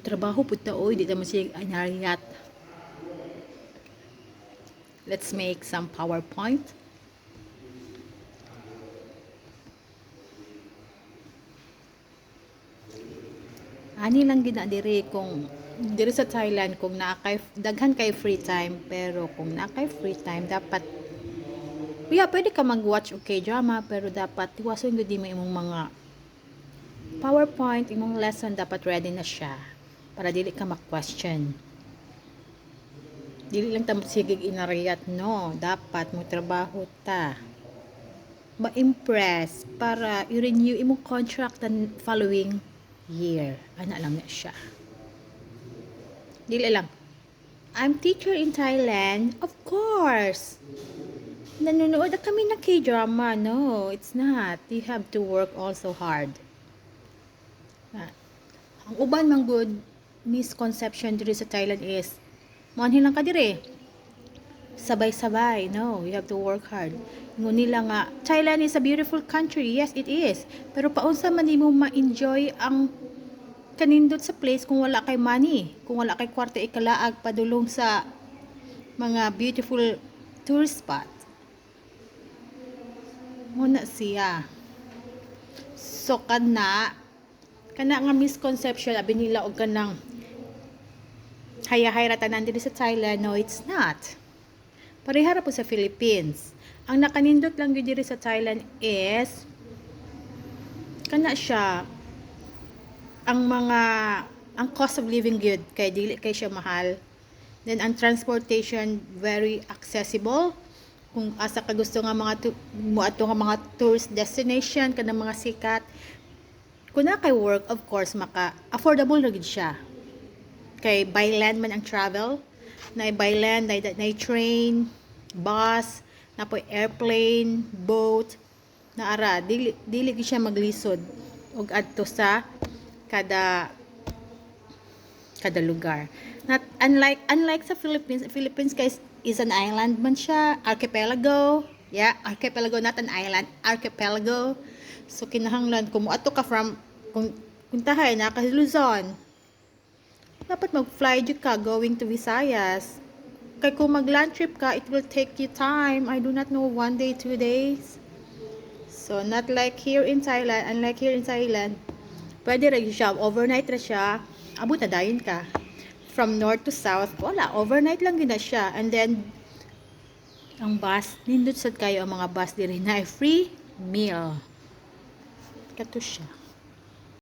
Trabaho pud ta oy, di ta man siya anariyat. Let's make some PowerPoint. Ani lang gina diri kung diri sa Thailand kung naakay daghan kay free time, pero kung naakay free time dapat pwede ka mag-watch og K-drama, pero dapat tiwason gud mo imong mga PowerPoint, imong lesson dapat ready na siya para dili ka ma-question. Dili lang ta sigig inariyat, no, dapat mo trabaho ta ma-impress para i-renew imong contract the following year. Ana lang na siya. Dili lang, I'm teacher in Thailand. Of course, nanonood na kami ng K-drama. No, it's not. You have to work also hard. Ang uban mang good misconception diri sa Thailand is manhin lang ka diri sabay-sabay. No, you have to work hard. Ngun nila nga Thailand is a beautiful country. Yes, it is, pero paunsa man nimo ma-enjoy ang kanindot sa place kung wala kay money, kung wala kay kwarta ikalaag padulong sa mga beautiful tourist spot. Muna siya. So kana nga misconception abi nila og kanang hayahay ra tanan diri sa Thailand. No, it's not. Pareha ra po sa Philippines. Ang nakanindot lang gyud diri sa Thailand is kana siya ang cost of living good, kay dili kay siya mahal. Then ang transportation very accessible. Kung asa ka gusto nga mga muadto nga mga tourist destination kanang mga sikat, kung na kay work, of course maka affordable na gid siya. Kay by land man ang travel, na by land, na train, bus, na po airplane, boat, na ara dili gid siya maglisod og adto sa kada lugar. Not unlike sa Philippines guys, is an island man siya, archipelago. Yeah, archipelago, not an island, archipelago. So kinahanglan kung moadto ka from kung tahay na ka Luzon, dapat mag-fly jud ka going to Visayas. Kay kung mag-land trip ka, it will take you time. I do not know, 1 day, 2 days. So not like here in Thailand. Unlike here in Thailand, pwede ra siya overnight ra siya, abot na dayon ka from north to south. Wala, overnight lang gina siya. And then ang bus, nindot sad kayo ang mga bus diri na free meal kato siya.